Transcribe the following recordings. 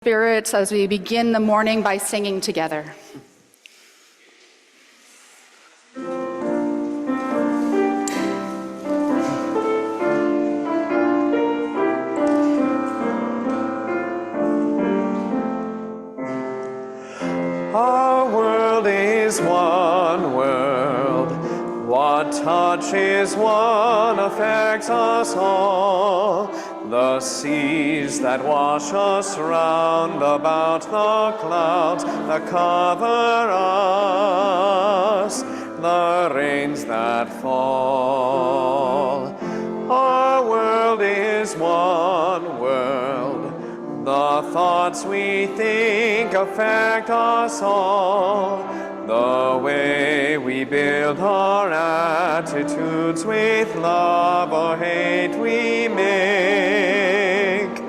spirits as we begin the morning by singing together. Our world is one world. What touches one affects us all. The seas that wash us round about the clouds that cover us, the rains that fall. Our world is one world. The thoughts we think affect us all. The way we build our attitudes with love or hate we make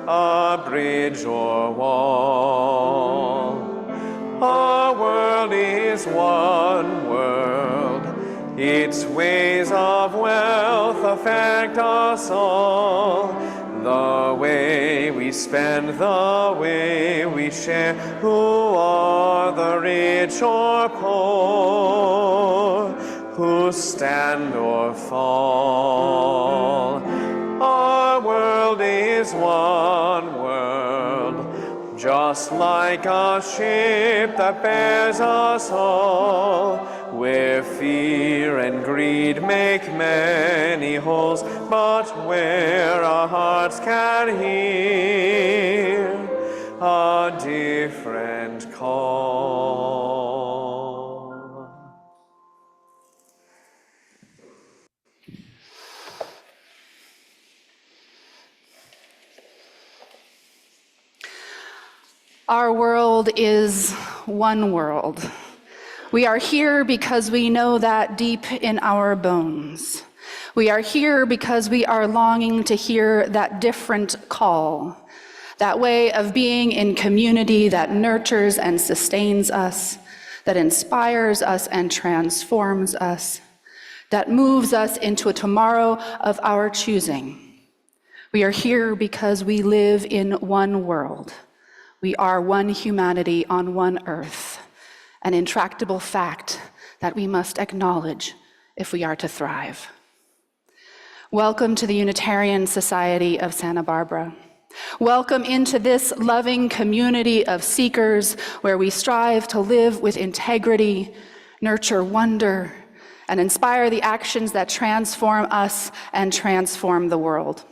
a bridge or wall. Our world is one world. Its ways of wealth affect us all. The way we spend, the way we share, who are the rich or poor, who stand or fall. Our world is one world, just like a ship that bears us all, where fear and greed make many holes, but where our hearts can hear a different call. Our world is one world. We are here because we know that deep in our bones. We are here because we are longing to hear that different call, that way of being in community that nurtures and sustains us, that inspires us and transforms us, that moves us into a tomorrow of our choosing. We are here because we live in one world. We are one humanity on one earth, an intractable fact that we must acknowledge if we are to thrive. Welcome to the Unitarian Society of Santa Barbara. Welcome into this loving community of seekers where we strive to live with integrity, nurture wonder, and inspire the actions that transform us and transform the world.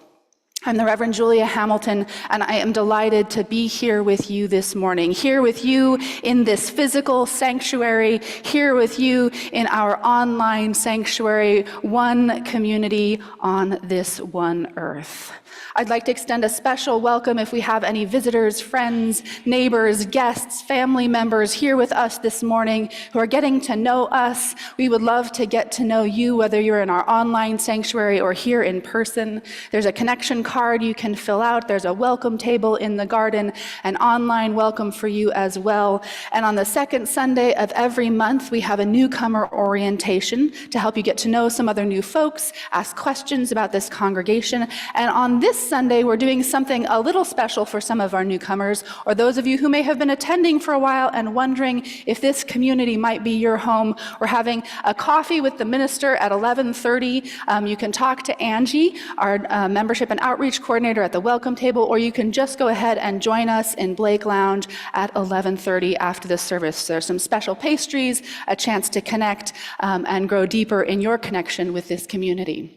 I'm the Reverend Julia Hamilton, and I am delighted to be here with you this morning, here with you in this physical sanctuary, here with you in our online sanctuary, one community on this one earth. I'd like to extend a special welcome if we have any visitors, friends, neighbors, guests, family members here with us this morning who are getting to know us. We would love to get to know you, whether you're in our online sanctuary or here in person. There's a connection card you can fill out. There's a welcome table in the garden, an online welcome for you as well. And on the second Sunday of every month, we have a newcomer orientation to help you get to know some other new folks, ask questions about this congregation. And on this Sunday, we're doing something a little special for some of our newcomers, or those of you who may have been attending for a while and wondering if this community might be your home. We're having a coffee with the minister at 11:30. You can talk to Angie, our membership and outreach coordinator, at the welcome table, or you can just go ahead and join us in Blake Lounge at 11:30 after the service. There's some special pastries, a chance to connect and grow deeper in your connection with this community.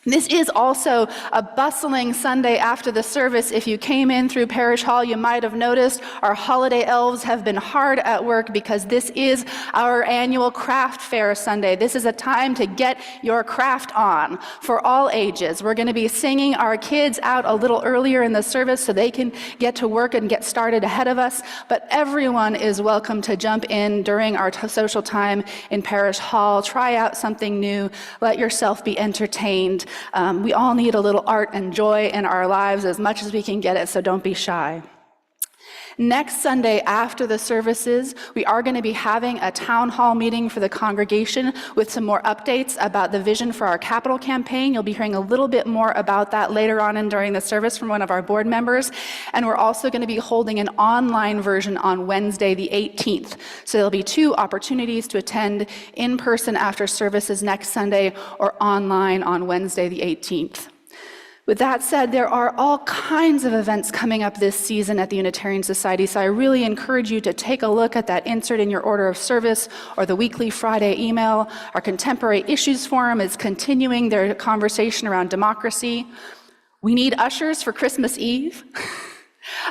This is also a bustling Sunday after the service. If you came in through Parish Hall, you might have noticed our holiday elves have been hard at work because this is our annual craft fair Sunday. This is a time to get your craft on for all ages. We're going to be singing our kids out a little earlier in the service so they can get to work and get started ahead of us. But everyone is welcome to jump in during our social time in Parish Hall. Try out something new. Let yourself be entertained. We all need a little art and joy in our lives as much as we can get it, so don't be shy. Next Sunday after the services, we are going to be having a town hall meeting for the congregation with some more updates about the vision for our capital campaign. You'll be hearing a little bit more about that later on and during the service from one of our board members. And we're also going to be holding an online version on Wednesday, the 18th. So there'll be 2 opportunities to attend in person after services next Sunday or online on Wednesday, the 18th. With that said, there are all kinds of events coming up this season at the Unitarian Society, so I really encourage you to take a look at that insert in your order of service or the weekly Friday email. Our Contemporary Issues Forum is continuing their conversation around democracy. We need ushers for Christmas Eve.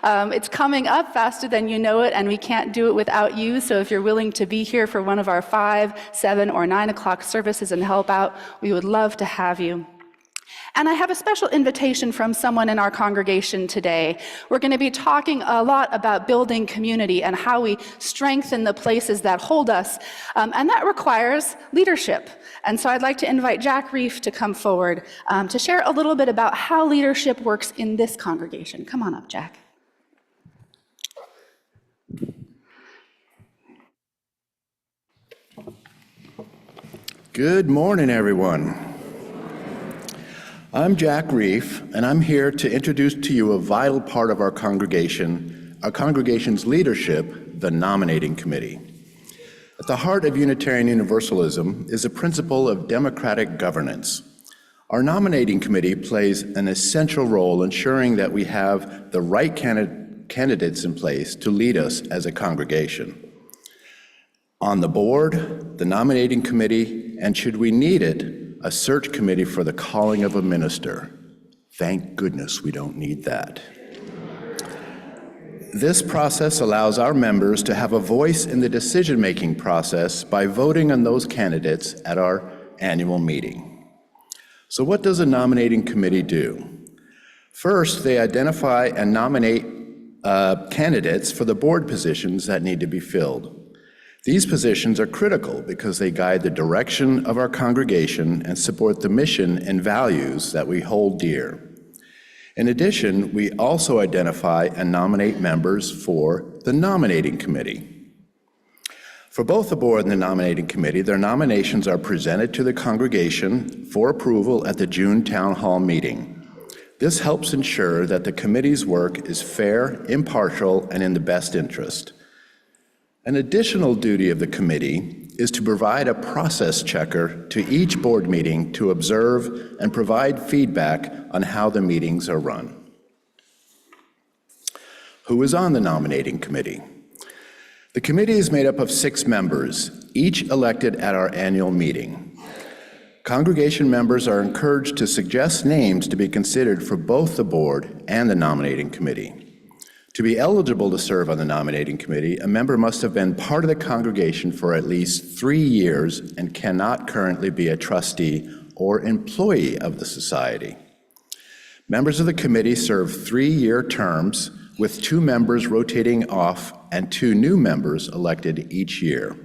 It's coming up faster than you know it, and we can't do it without you, so if you're willing to be here for one of our 5, 7, or 9 o'clock services and help out, we would love to have you. And I have a special invitation from someone in our congregation today. We're going to be talking a lot about building community and how we strengthen the places that hold us, and that requires leadership. And so I'd like to invite Jack Reef to come forward to share a little bit about how leadership works in this congregation. Come on up, Jack. Good morning, everyone. I'm Jack Reef, and I'm here to introduce to you a vital part of our congregation's leadership, the nominating committee. At the heart of Unitarian Universalism is a principle of democratic governance. Our nominating committee plays an essential role ensuring that we have the right candidates in place to lead us as a congregation. On the board, the nominating committee, and should we need it, a search committee for the calling of a minister. Thank goodness we don't need that. This process allows our members to have a voice in the decision-making process by voting on those candidates at our annual meeting. So what does a nominating committee do? First, they identify and nominate candidates for the board positions that need to be filled. These positions are critical because they guide the direction of our congregation and support the mission and values that we hold dear. In addition, we also identify and nominate members for the nominating committee. For both the board and the nominating committee, their nominations are presented to the congregation for approval at the June town hall meeting. This helps ensure that the committee's work is fair, impartial, and in the best interest. An additional duty of the committee is to provide a process checker to each board meeting to observe and provide feedback on how the meetings are run. Who is on the nominating committee? The committee is made up of 6 members, each elected at our annual meeting. Congregation members are encouraged to suggest names to be considered for both the board and the nominating committee. To be eligible to serve on the nominating committee, a member must have been part of the congregation for at least 3 years and cannot currently be a trustee or employee of the society. Members of the committee serve 3-year terms with 2 members rotating off and 2 new members elected each year.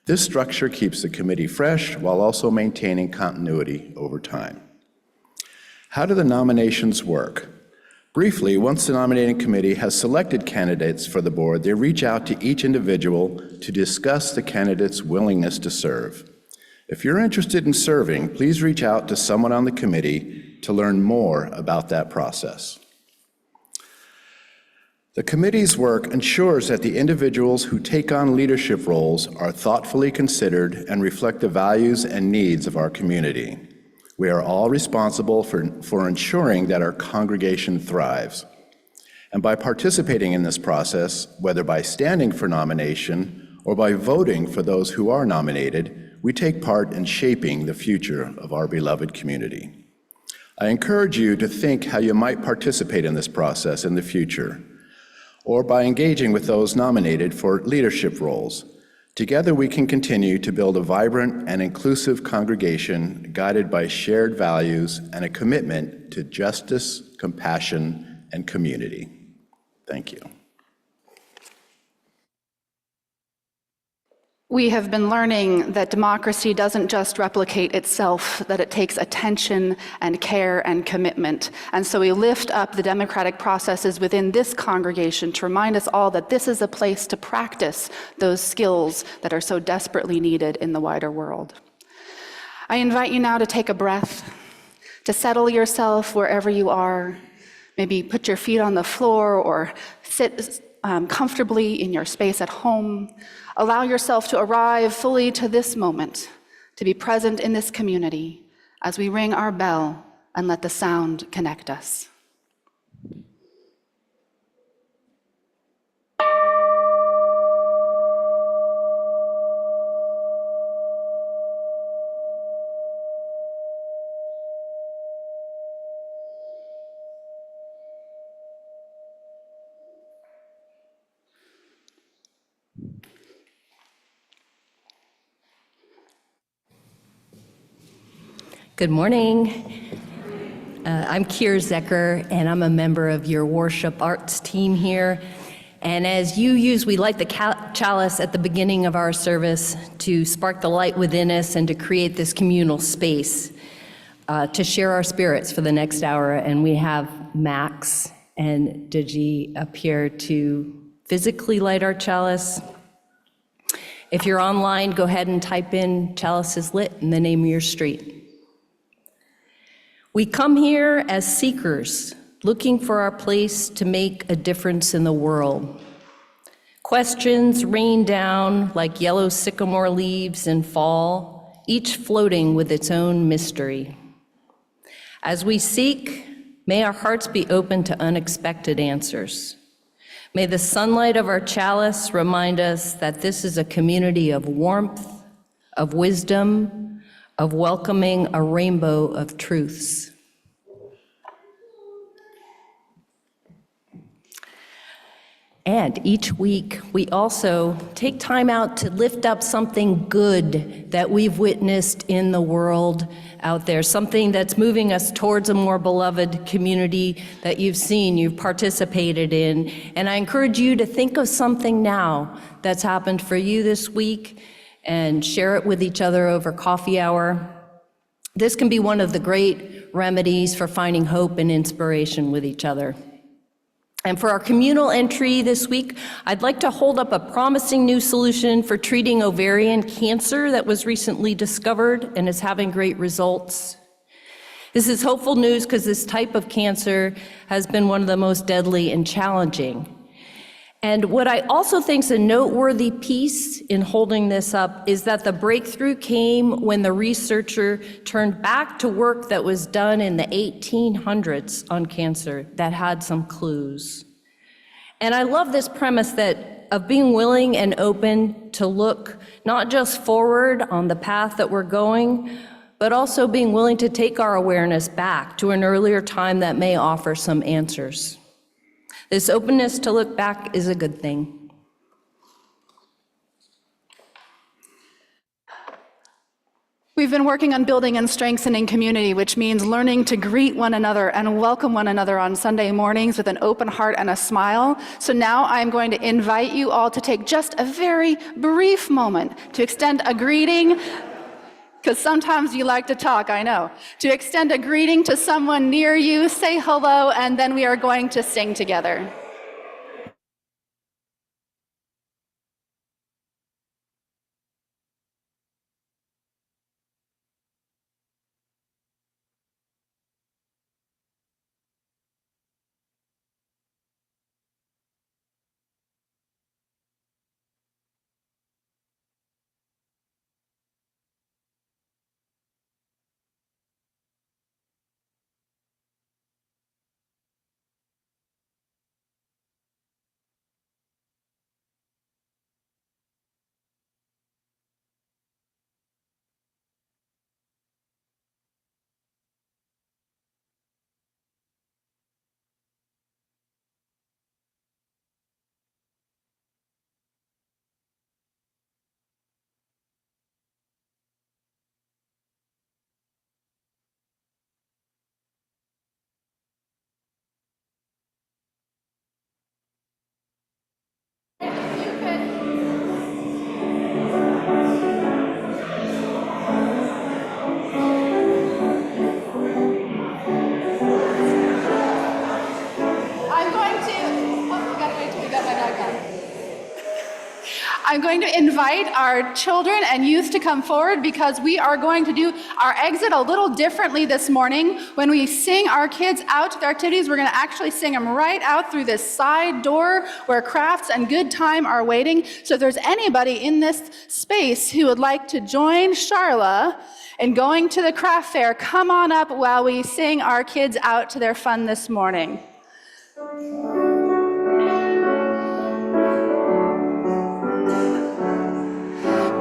This structure keeps the committee fresh while also maintaining continuity over time. How do the nominations work? Briefly, once the nominating committee has selected candidates for the board, they reach out to each individual to discuss the candidate's willingness to serve. If you're interested in serving, please reach out to someone on the committee to learn more about that process. The committee's work ensures that the individuals who take on leadership roles are thoughtfully considered and reflect the values and needs of our community. We are all responsible for ensuring that our congregation thrives. And by participating in this process, whether by standing for nomination or by voting for those who are nominated, we take part in shaping the future of our beloved community. I encourage you to think how you might participate in this process in the future, or by engaging with those nominated for leadership roles. Together we can continue to build a vibrant and inclusive congregation guided by shared values and a commitment to justice, compassion, and community. Thank you. We have been learning that democracy doesn't just replicate itself, that it takes attention and care and commitment. And so we lift up the democratic processes within this congregation to remind us all that this is a place to practice those skills that are so desperately needed in the wider world. I invite you now to take a breath, to settle yourself wherever you are. Maybe put your feet on the floor or sit comfortably in your space at home. Allow yourself to arrive fully to this moment, to be present in this community as we ring our bell and let the sound connect us. Good morning. I'm Kier Zecker, and I'm a member of your worship arts team here. And as you use, we light the chalice at the beginning of our service to spark the light within us and to create this communal space to share our spirits for the next hour. And we have Max and Digi up here to physically light our chalice. If you're online, go ahead and type in "chalice is lit" in the name of your street. We come here as seekers, looking for our place to make a difference in the world. Questions rain down like yellow sycamore leaves in fall, each floating with its own mystery. As we seek, may our hearts be open to unexpected answers. May the sunlight of our chalice remind us that this is a community of warmth, of wisdom, of welcoming a rainbow of truths. And each week, we also take time out to lift up something good that we've witnessed in the world out there, something that's moving us towards a more beloved community that you've seen, you've participated in. And I encourage you to think of something now that's happened for you this week and share it with each other over coffee hour. This can be one of the great remedies for finding hope and inspiration with each other. And for our communal entry this week, I'd like to hold up a promising new solution for treating ovarian cancer that was recently discovered and is having great results. This is hopeful news because this type of cancer has been one of the most deadly and challenging. And what I also think is a noteworthy piece in holding this up is that the breakthrough came when the researcher turned back to work that was done in the 1800s on cancer that had some clues. And I love this premise of being willing and open to look not just forward on the path that we're going, but also being willing to take our awareness back to an earlier time that may offer some answers. This openness to look back is a good thing. We've been working on building and strengthening community, which means learning to greet one another and welcome one another on Sunday mornings with an open heart and a smile. So now I'm going to invite you all to take just a very brief moment to extend a greeting, because sometimes you like to talk, I know. To extend a greeting to someone near you, say hello, and then we are going to sing together. I'm going to invite our children and youth to come forward because we are going to do our exit a little differently this morning. When we sing our kids out to their activities, we're going to actually sing them right out through this side door where crafts and good time are waiting. So if there's anybody in this space who would like to join Charla in going to the craft fair, come on up while we sing our kids out to their fun this morning.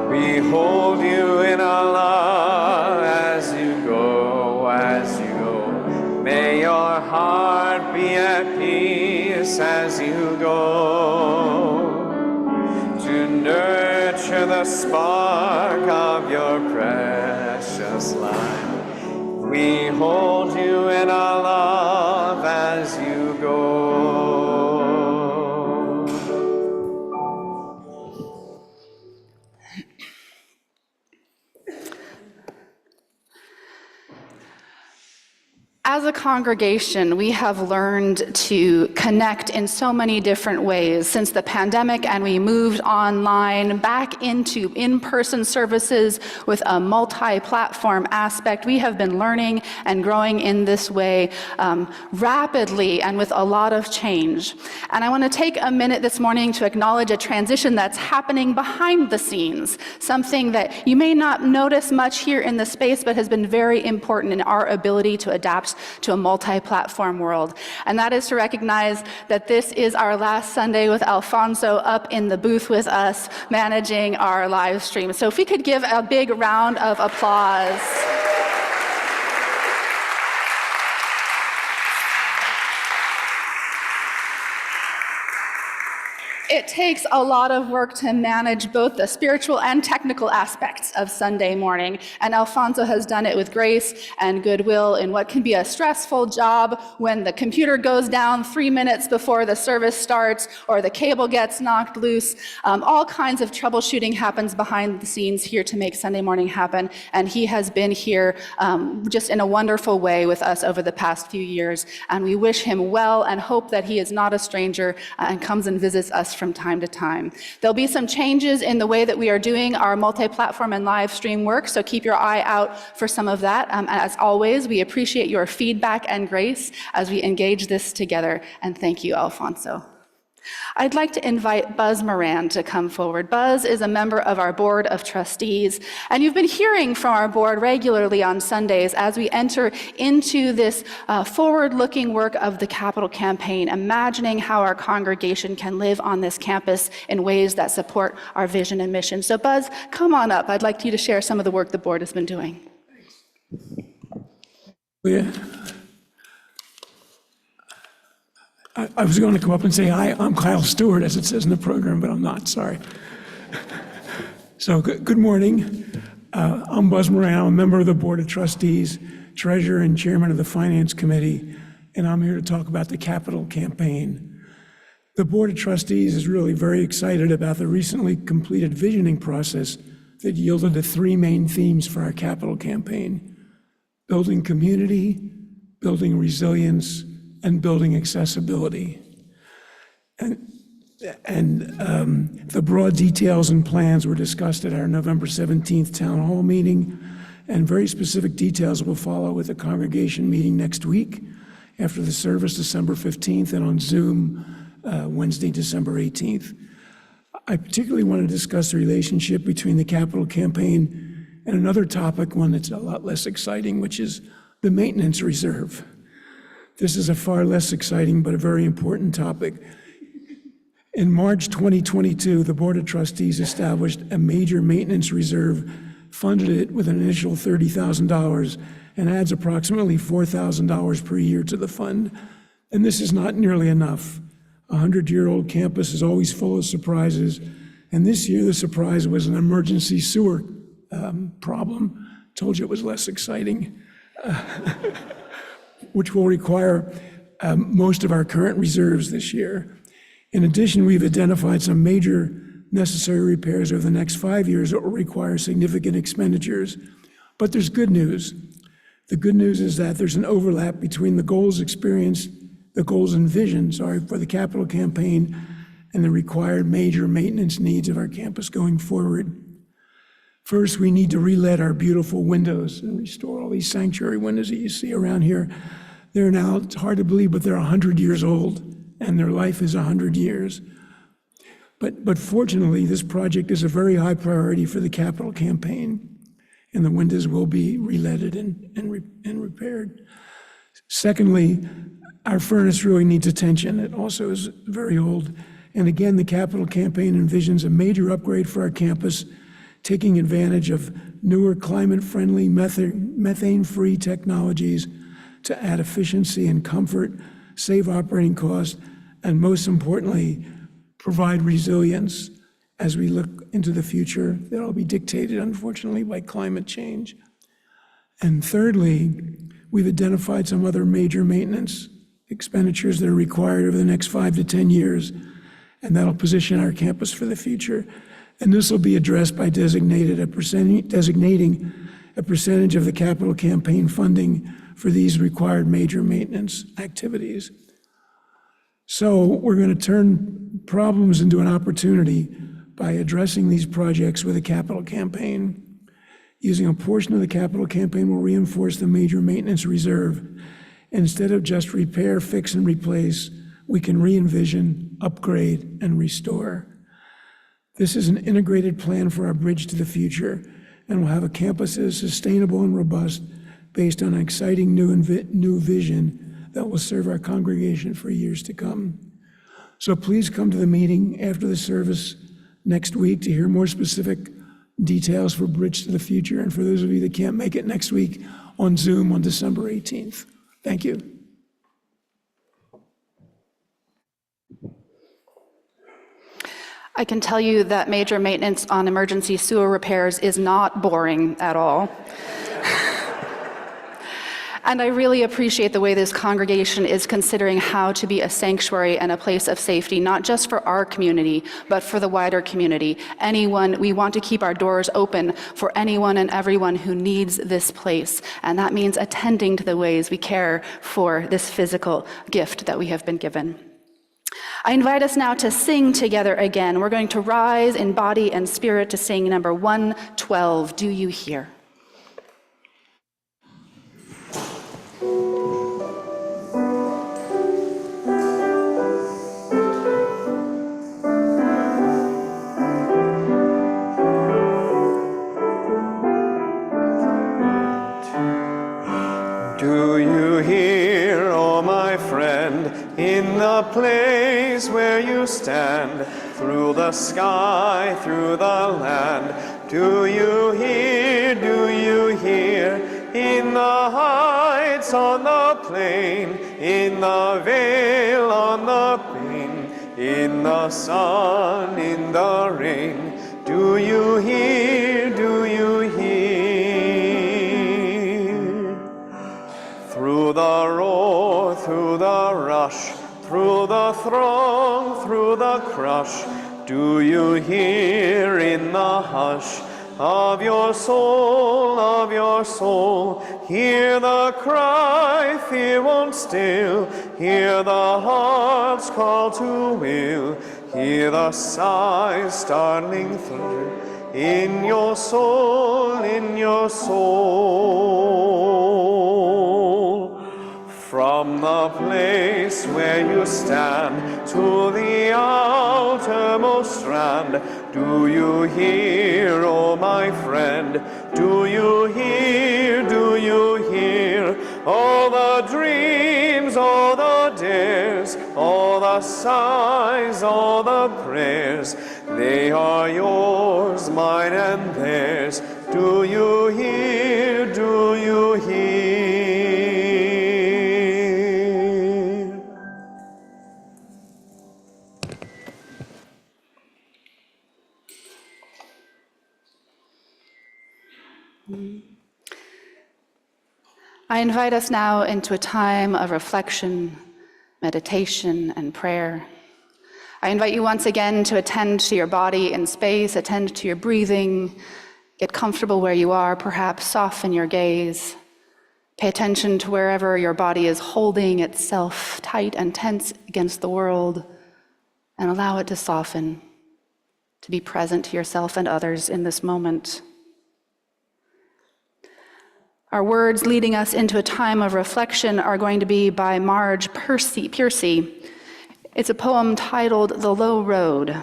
We hold you in our love as you go, as you go. May your heart be at peace as you go. To nurture the spark of your precious life. We hold you in our love as you go. As a congregation, we have learned to connect in so many different ways since the pandemic, and we moved online back into in-person services with a multi-platform aspect. We have been learning and growing in this way rapidly and with a lot of change. And I want to take a minute this morning to acknowledge a transition that's happening behind the scenes, something that you may not notice much here in the space, but has been very important in our ability to adapt to a multi-platform world. And that is to recognize that this is our last Sunday with Alfonso up in the booth with us, managing our live stream. So if we could give a big round of applause. It takes a lot of work to manage both the spiritual and technical aspects of Sunday morning, and Alfonso has done it with grace and goodwill in what can be a stressful job when the computer goes down 3 minutes before the service starts or the cable gets knocked loose. All kinds of troubleshooting happens behind the scenes here to make Sunday morning happen, and he has been here just in a wonderful way with us over the past few years, and we wish him well and hope that he is not a stranger and comes and visits us from time to time. There'll be some changes in the way that we are doing our multi-platform and live stream work, so keep your eye out for some of that. As always, we appreciate your feedback and grace as we engage this together, and thank you, Alfonso. I'd like to invite Buzz Moran to come forward. Buzz is a member of our Board of Trustees, and you've been hearing from our board regularly on Sundays as we enter into this forward-looking work of the capital campaign, imagining how our congregation can live on this campus in ways that support our vision and mission. So Buzz, come on up. I'd like you to share some of the work the board has been doing. Yeah. I was going to come up and say, hi, I'm Kyle Stewart, as it says in the program, but I'm not, sorry. So good morning. I'm Buzz Moran. I'm a member of the Board of Trustees, Treasurer and Chairman of the Finance Committee, and I'm here to talk about the capital campaign. The Board of Trustees is really very excited about the recently completed visioning process that yielded the 3 main themes for our capital campaign: building community, building resilience, and building accessibility. And the broad details and plans were discussed at our November 17th Town Hall meeting, and very specific details will follow with the congregation meeting next week after the service, December 15th, and on Zoom, Wednesday, December 18th. I particularly want to discuss the relationship between the capital campaign and another topic, one that's a lot less exciting, which is the maintenance reserve. This is a far less exciting but a very important topic. In March 2022, the Board of Trustees established a major maintenance reserve, funded it with an initial $30,000, and adds approximately $4,000 per year to the fund. And this is not nearly enough. A 100-year-old campus is always full of surprises, and this year the surprise was an emergency sewer problem. Told you it was less exciting. Which will require most of our current reserves this year. In addition, we've identified some major necessary repairs over the next 5 years that will require significant expenditures. But there's good news. The good news is that there's an overlap between the goals and vision, for the capital campaign and the required major maintenance needs of our campus going forward. First, we need to re-let our beautiful windows and restore all these sanctuary windows that you see around here. They're now, it's hard to believe, but they're 100 years old, and their life is 100 years. But fortunately, this project is a very high priority for the capital campaign, and the windows will be re-letted and repaired. Secondly, our furnace really needs attention. It also is very old. And again, the capital campaign envisions a major upgrade for our campus, taking advantage of newer climate-friendly, methane-free technologies to add efficiency and comfort, save operating costs, and most importantly, provide resilience as we look into the future that'll be dictated, unfortunately, by climate change. And thirdly, we've identified some other major maintenance expenditures that are required over the next 5 to 10 years, and that'll position our campus for the future. And this will be addressed by designating a percentage of the capital campaign funding for these required major maintenance activities. So we're going to turn problems into an opportunity by addressing these projects with a capital campaign. Using a portion of the capital campaign will reinforce the major maintenance reserve. Instead of just repair, fix, and replace, we can re-envision, upgrade, and restore. This is an integrated plan for our bridge to the future, and will have a campus that is sustainable and robust based on an exciting new vision that will serve our congregation for years to come. So please come to the meeting after the service next week to hear more specific details for Bridge to the Future, and for those of you that can't make it next week, on Zoom on December 18th. Thank you. I can tell you that major maintenance on emergency sewer repairs is not boring at all. And I really appreciate the way this congregation is considering how to be a sanctuary and a place of safety, not just for our community, but for the wider community. We want to keep our doors open for anyone and everyone who needs this place. And that means attending to the ways we care for this physical gift that we have been given. I invite us now to sing together again. We're going to rise in body and spirit to sing number 112, Do You Hear? Do you hear, oh my friend, in the place where you stand, through the sky, through the land? Do you hear, in the heights, on the plain, in the vale, on the plain, in the sun, in the rain? Do you hear, Through the roar, through the rush, through the throng, through the crush, do you hear in the hush of your soul, hear the cry, fear won't still, hear the heart's call to will, hear the sighs startling through, in your soul, From the place where you stand to the outermost strand, do you hear, oh my friend? Do you hear, all the dreams, all the dares, all the sighs, all the prayers? They are yours, mine and theirs. Do you hear, I invite us now into a time of reflection, meditation, and prayer. I invite you once again to attend to your body in space, attend to your breathing, get comfortable where you are, perhaps soften your gaze. Pay attention to wherever your body is holding itself tight and tense against the world. and allow it to soften, to be present to yourself and others in this moment. Our words leading us into a time of reflection are going to be by Marge Piercy. It's a poem titled The Low Road,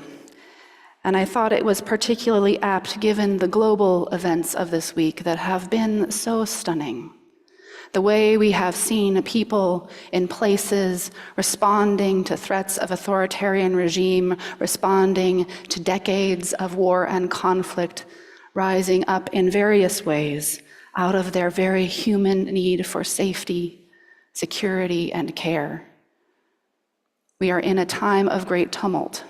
and I thought it was particularly apt given the global events of this week that have been so stunning. The way we have seen people in places responding to threats of authoritarian regime, responding to decades of war and conflict, rising up in various ways out of their very human need for safety, security, and care. We are in a time of great tumult,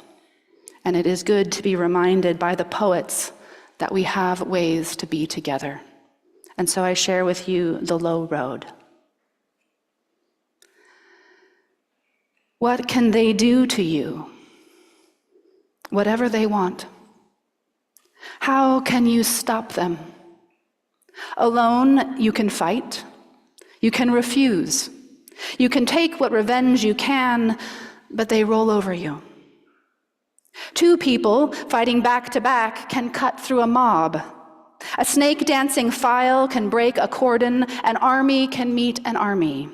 and it is good to be reminded by the poets that we have ways to be together. And so I share with you The Low Road. What can they do to you? Whatever they want. How can you stop them? Alone, you can fight. You can refuse. You can take what revenge you can, but they roll over you. Two people fighting back to back can cut through a mob. A snake dancing file can break a cordon. An army can meet an army.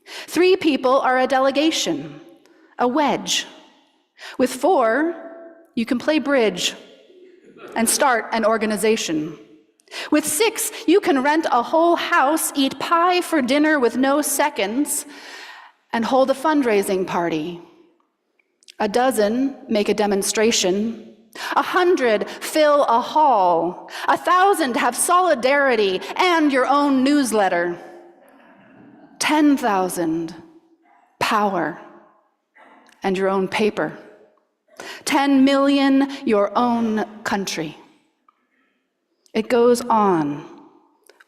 Three people are a delegation, a wedge. With four, you can play bridge and start an organization. With six, you can rent a whole house, eat pie for dinner with no seconds, and hold a fundraising party. A dozen make a demonstration. 100 fill a hall. 1,000 have solidarity and your own newsletter. 10,000 power and your own paper. 10 million your own country. It goes on,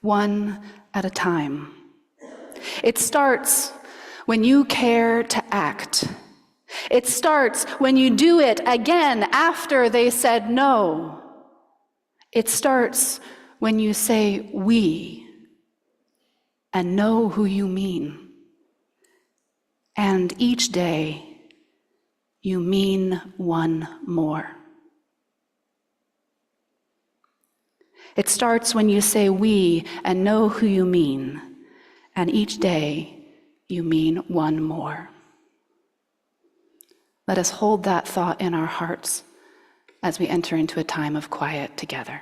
one at a time. It starts when you care to act. It starts when you do it again after they said no. It starts when you say we and know who you mean. And each day you mean one more. It starts when you say we and know who you mean, and each day you mean one more. Let us hold that thought in our hearts as we enter into a time of quiet together.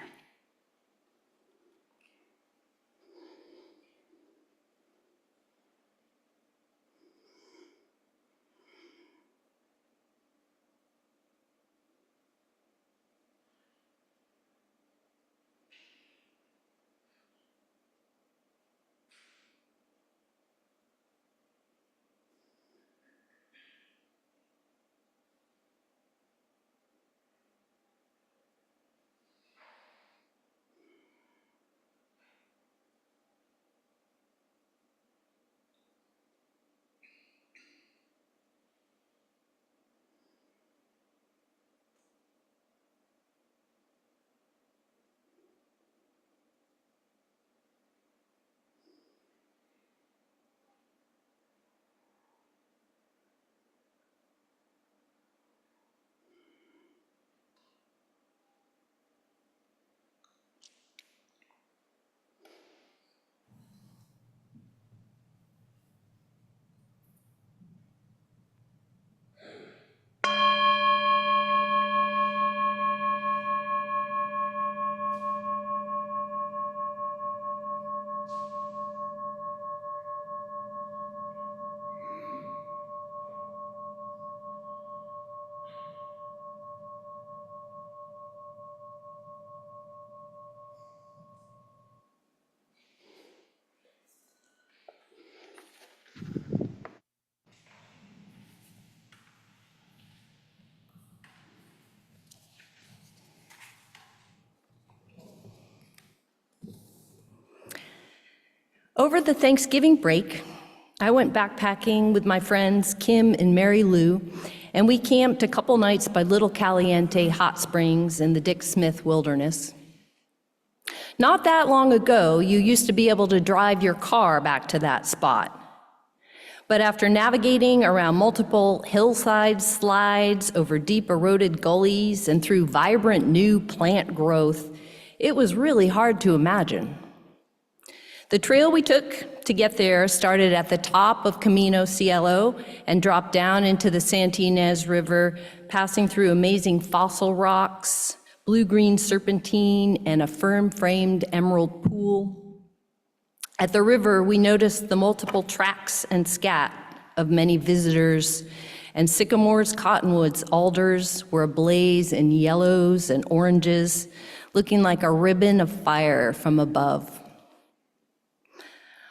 Over the Thanksgiving break, I went backpacking with my friends Kim and Mary Lou, and we camped a couple nights by Little Caliente Hot Springs in the Dick Smith Wilderness. Not that long ago, you used to be able to drive your car back to that spot. But after navigating around multiple hillside slides, over deep eroded gullies, and through vibrant new plant growth, it was really hard to imagine. The trail we took to get there started at the top of Camino Cielo and dropped down into the Santa Ynez River, passing through amazing fossil rocks, blue-green serpentine, and a firm-framed emerald pool. At the river, we noticed the multiple tracks and scat of many visitors, and sycamores, cottonwoods, alders were ablaze in yellows and oranges, looking like a ribbon of fire from above.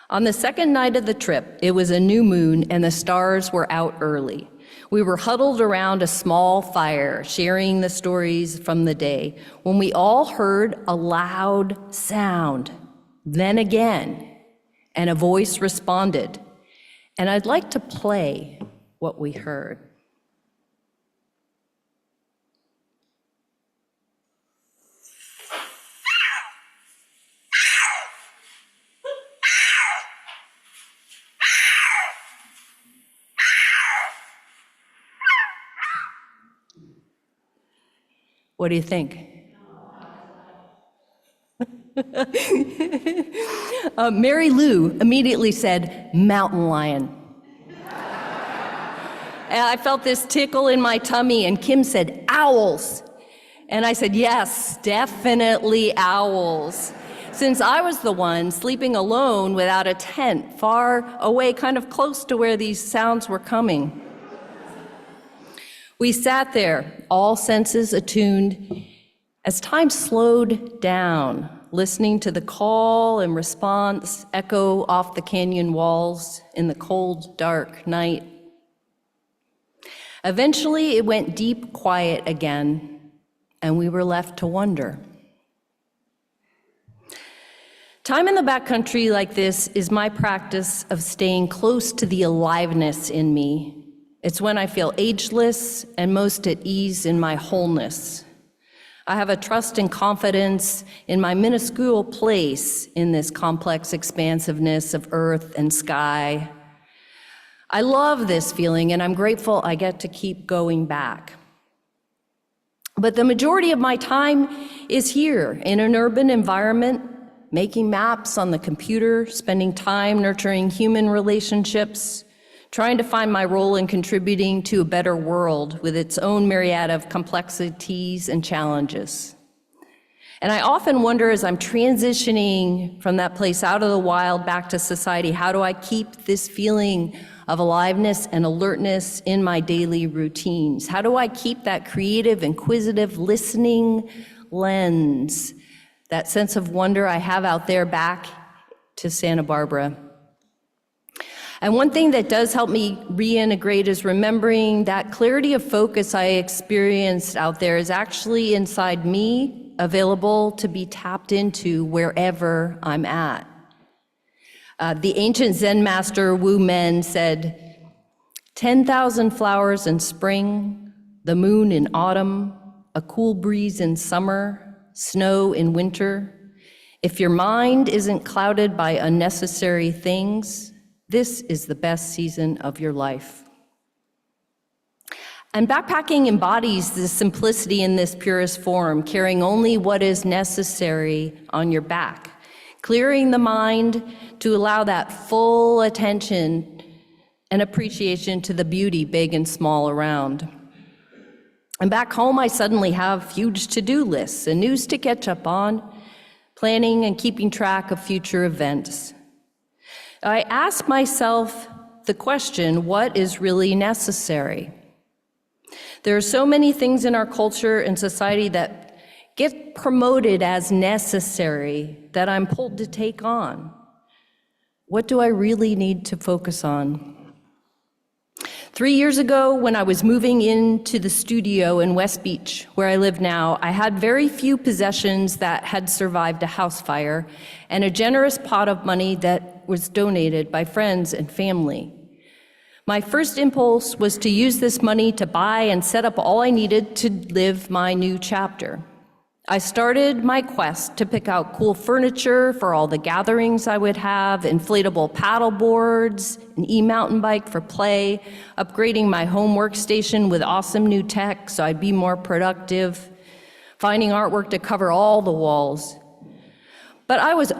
On the second night of the trip, it was a new moon and the stars were out early. We were huddled around a small fire, sharing the stories from the day, when we all heard a loud sound, then again, and a voice responded. And I'd like to play what we heard. What do you think? Mary Lou immediately said, mountain lion. And I felt this tickle in my tummy, and Kim said, owls. And I said, yes, definitely owls. Since I was the one sleeping alone without a tent, far away, kind of close to where these sounds were coming. We sat there, all senses attuned, as time slowed down, listening to the call and response echo off the canyon walls in the cold, dark night. Eventually, it went deep quiet again, and we were left to wonder. Time in the backcountry like this is my practice of staying close to the aliveness in me. It's when I feel ageless and most at ease in my wholeness. I have a trust and confidence in my minuscule place in this complex expansiveness of earth and sky. I love this feeling, and I'm grateful I get to keep going back. But the majority of my time is here in an urban environment, making maps on the computer, spending time nurturing human relationships, trying to find my role in contributing to a better world with its own myriad of complexities and challenges. And I often wonder, as I'm transitioning from that place out of the wild back to society, how do I keep this feeling of aliveness and alertness in my daily routines? How do I keep that creative, inquisitive, listening lens, that sense of wonder I have out there back to Santa Barbara? And one thing that does help me reintegrate is remembering that clarity of focus I experienced out there is actually inside me, available to be tapped into wherever I'm at. The ancient Zen master Wu Men said, 10,000 flowers in spring, the moon in autumn, a cool breeze in summer, snow in winter. If your mind isn't clouded by unnecessary things, this is the best season of your life. And backpacking embodies the simplicity in this purest form, carrying only what is necessary on your back, clearing the mind to allow that full attention and appreciation to the beauty big and small around. And back home, I suddenly have huge to-do lists and news to catch up on, planning and keeping track of future events. I ask myself the question, what is really necessary? There are so many things in our culture and society that get promoted as necessary that I'm pulled to take on. What do I really need to focus on? 3 years ago, when I was moving into the studio in West Beach, where I live now, I had very few possessions that had survived a house fire and a generous pot of money that was donated by friends and family. My first impulse was to use this money to buy and set up all I needed to live my new chapter. I started my quest to pick out cool furniture for all the gatherings I would have, inflatable paddle boards, an e-mountain bike for play, upgrading my home workstation with awesome new tech so I'd be more productive, finding artwork to cover all the walls. But I was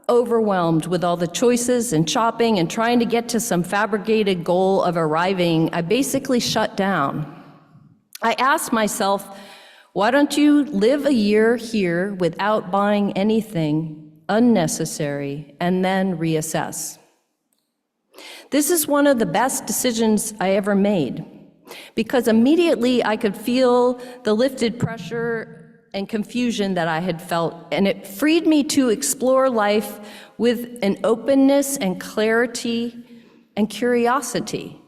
overwhelmed with all the choices and shopping and trying to get to some fabricated goal of arriving. I basically shut down. I asked myself, why don't you live a year here without buying anything unnecessary and then reassess? This is one of the best decisions I ever made, because immediately I could feel the lifted pressure and confusion that I had felt, and it freed me to explore life with an openness and clarity and curiosity.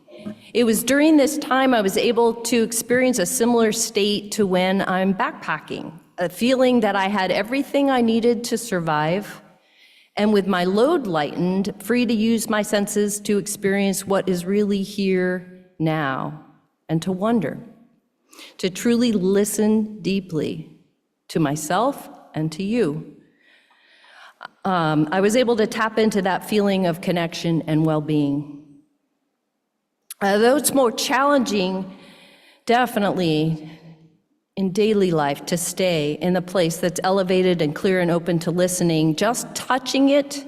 It was during this time I was able to experience a similar state to when I'm backpacking, a feeling that I had everything I needed to survive, and with my load lightened, free to use my senses to experience what is really here now, and to wonder, to truly listen deeply to myself and to you. I was able to tap into that feeling of connection and well-being. Though it's more challenging, definitely, in daily life to stay in a place that's elevated and clear and open to listening, just touching it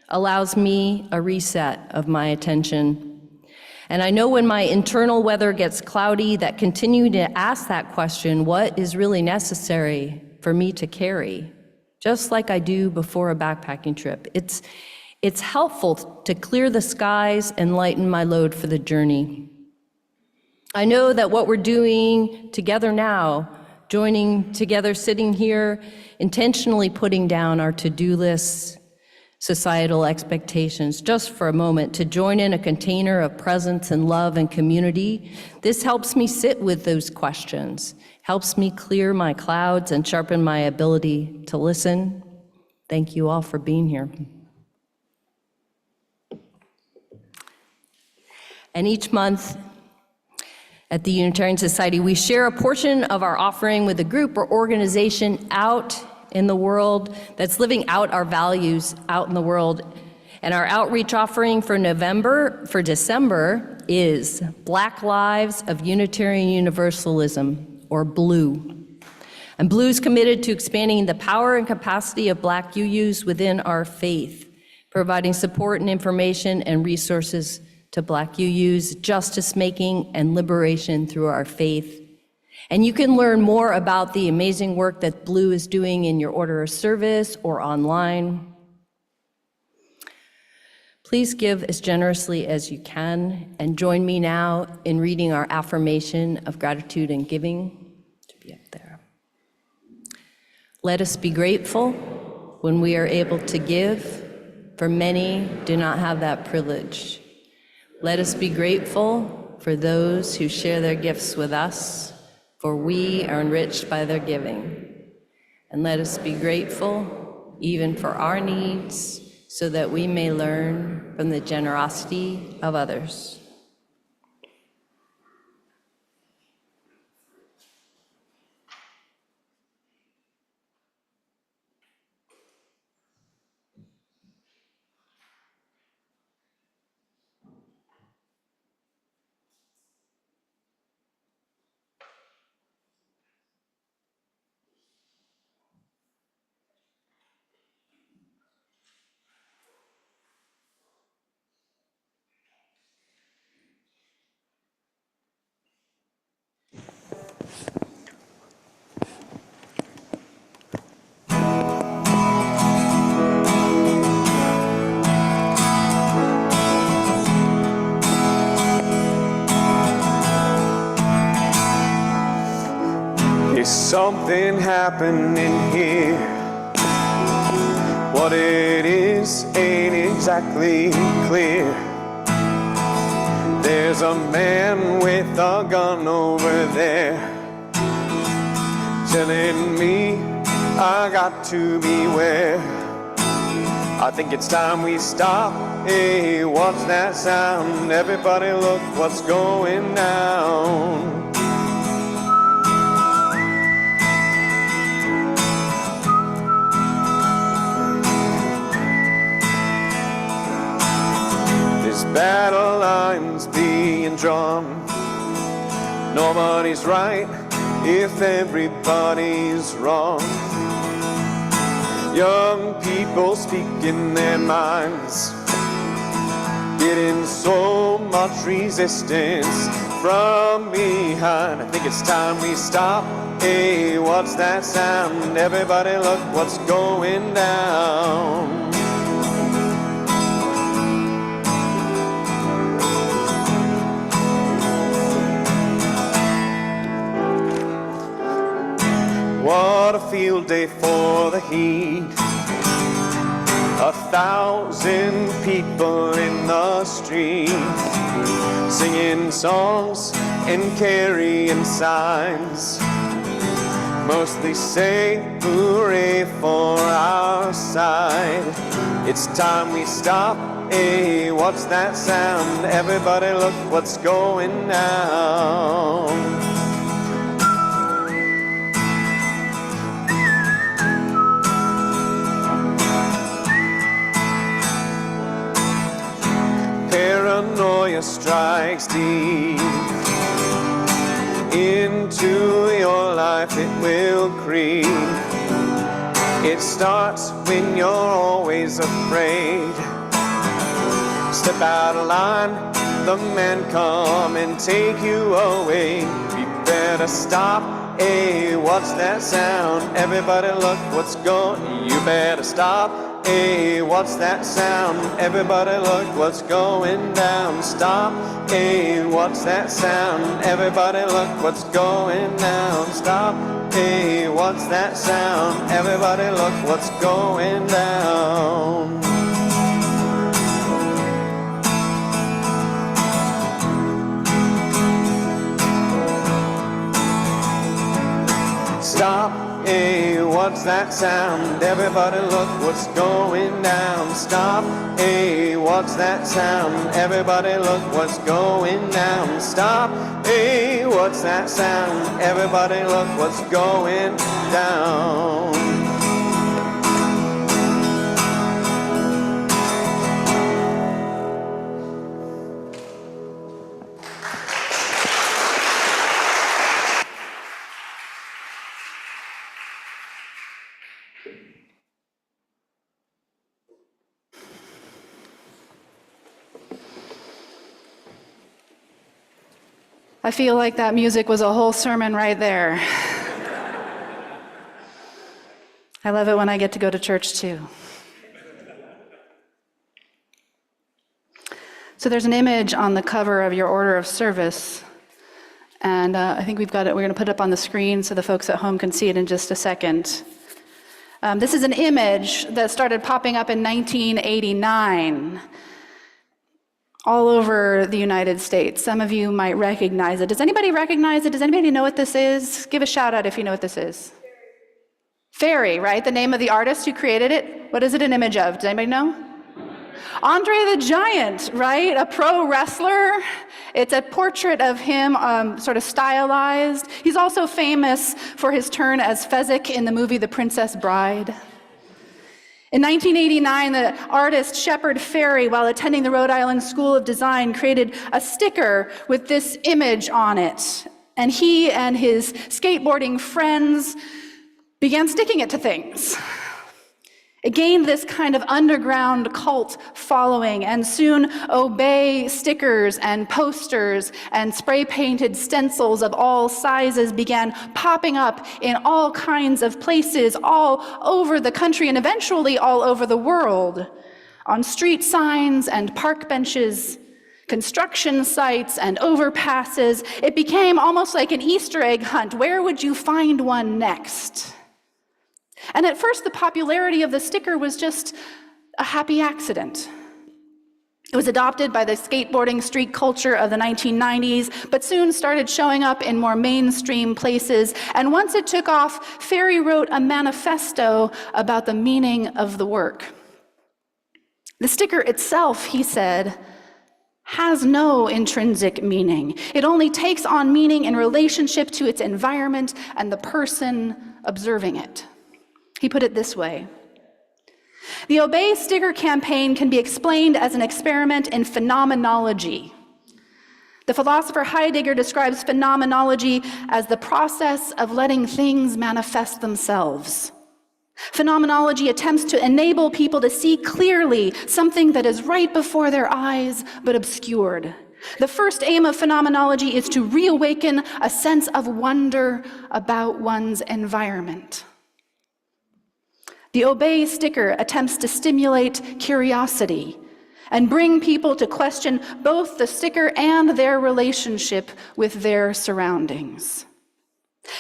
allows me a reset of my attention. And I know when my internal weather gets cloudy, that continuing to ask that question, what is really necessary for me to carry, just like I do before a backpacking trip. It's helpful to clear the skies and lighten my load for the journey. I know that what we're doing together now, joining together, sitting here, intentionally putting down our to-do lists, societal expectations, just for a moment, to join in a container of presence and love and community, this helps me sit with those questions, helps me clear my clouds and sharpen my ability to listen. Thank you all for being here. And each month at the Unitarian Society, we share a portion of our offering with a group or organization out in the world that's living out our values out in the world. And our outreach offering for December is Black Lives of Unitarian Universalism, or BLUE. And BLUE is committed to expanding the power and capacity of Black UUs within our faith, providing support and information and resources to Black UUs, justice-making and liberation through our faith. And you can learn more about the amazing work that BLUE is doing in your order of service or online. Please give as generously as you can, and join me now in reading our affirmation of gratitude and giving. To be up there. Let us be grateful when we are able to give, for many do not have that privilege. Let us be grateful for those who share their gifts with us, for we are enriched by their giving. And let us be grateful even for our needs, so that we may learn from the generosity of others. Is something happening here? What it is ain't exactly clear. There's a man with a gun over there, telling me I got to beware. I think it's time we stop. Hey, what's that sound? Everybody look what's going down. conundrum. Nobody's right if everybody's wrong. Young people speaking their minds, getting so much resistance from behind. I think it's time we stop. Hey, what's that sound? Everybody look what's going down. What a field day for the heat. 1,000 people in the street, singing songs and carrying signs, mostly say hooray for our side. It's time we stop. Hey, what's that sound? Everybody look what's going down. Paranoia strikes deep into your life, it will creep. It starts when you're always afraid. Step out of line, the men come and take you away. We better stop. Hey, what's that sound? Everybody look what's going. You better stop. Hey, what's that sound? Everybody look what's going down. Stop. Hey, what's that sound? Everybody look what's going down. Stop. Hey, what's that sound? Everybody look what's going down. Stop. Hey, what's that sound? Everybody look what's going down. Stop. Hey, what's that sound? Everybody look what's going down. Stop. Hey, what's that sound? Everybody look what's going down. I feel like that music was a whole sermon right there. I love it when I get to go to church too. So there's an image on the cover of your order of service, and I think we've got it. We're going to put it up on the screen so the folks at home can see it in just a second. This is an image that started popping up in 1989. All over the United States. Some of you might recognize it. Does anybody recognize it? Does anybody know what this is? Give a shout out if you know what this is. Fairy, right? The name of the artist who created it. What is it an image of? Does anybody know? Andre the Giant, right? A pro wrestler. It's a portrait of him, sort of stylized. He's also famous for his turn as Fezzik in the movie The Princess Bride. In 1989, the artist Shepard Fairey, while attending the Rhode Island School of Design, created a sticker with this image on it. And he and his skateboarding friends began sticking it to things. It gained this kind of underground cult following, and soon Obey stickers and posters and spray-painted stencils of all sizes began popping up in all kinds of places all over the country and eventually all over the world, on street signs and park benches, construction sites and overpasses. It became almost like an Easter egg hunt. Where would you find one next? And at first, the popularity of the sticker was just a happy accident. It was adopted by the skateboarding street culture of the 1990s, but soon started showing up in more mainstream places. And once it took off, Fairey wrote a manifesto about the meaning of the work. The sticker itself, he said, has no intrinsic meaning. It only takes on meaning in relationship to its environment and the person observing it. He put it this way: the Obey sticker campaign can be explained as an experiment in phenomenology. The philosopher Heidegger describes phenomenology as the process of letting things manifest themselves. Phenomenology attempts to enable people to see clearly something that is right before their eyes but obscured. The first aim of phenomenology is to reawaken a sense of wonder about one's environment. The Obey sticker attempts to stimulate curiosity and bring people to question both the sticker and their relationship with their surroundings.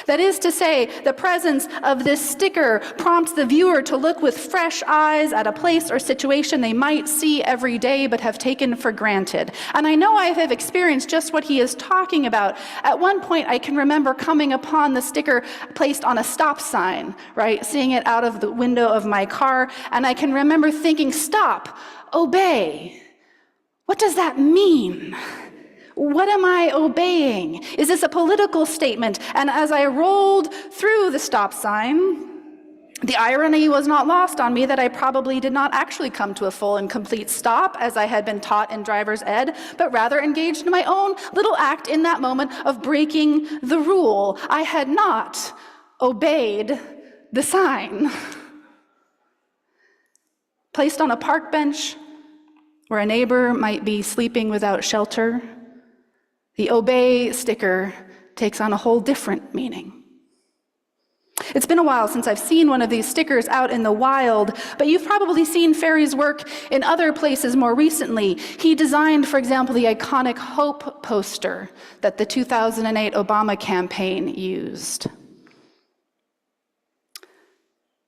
That is to say, the presence of this sticker prompts the viewer to look with fresh eyes at a place or situation they might see every day but have taken for granted. And I know I have experienced just what he is talking about. At one point, I can remember coming upon the sticker placed on a stop sign, right? Seeing it out of the window of my car, and I can remember thinking, stop, obey. What does that mean? What am I obeying? Is this a political statement? And as I rolled through the stop sign, the irony was not lost on me that I probably did not actually come to a full and complete stop as I had been taught in driver's ed, but rather engaged in my own little act in that moment of breaking the rule. I had not obeyed the sign. Placed on a park bench where a neighbor might be sleeping without shelter, the Obey sticker takes on a whole different meaning. It's been a while since I've seen one of these stickers out in the wild, but you've probably seen Ferry's work in other places more recently. He designed, for example, the iconic Hope poster that the 2008 Obama campaign used.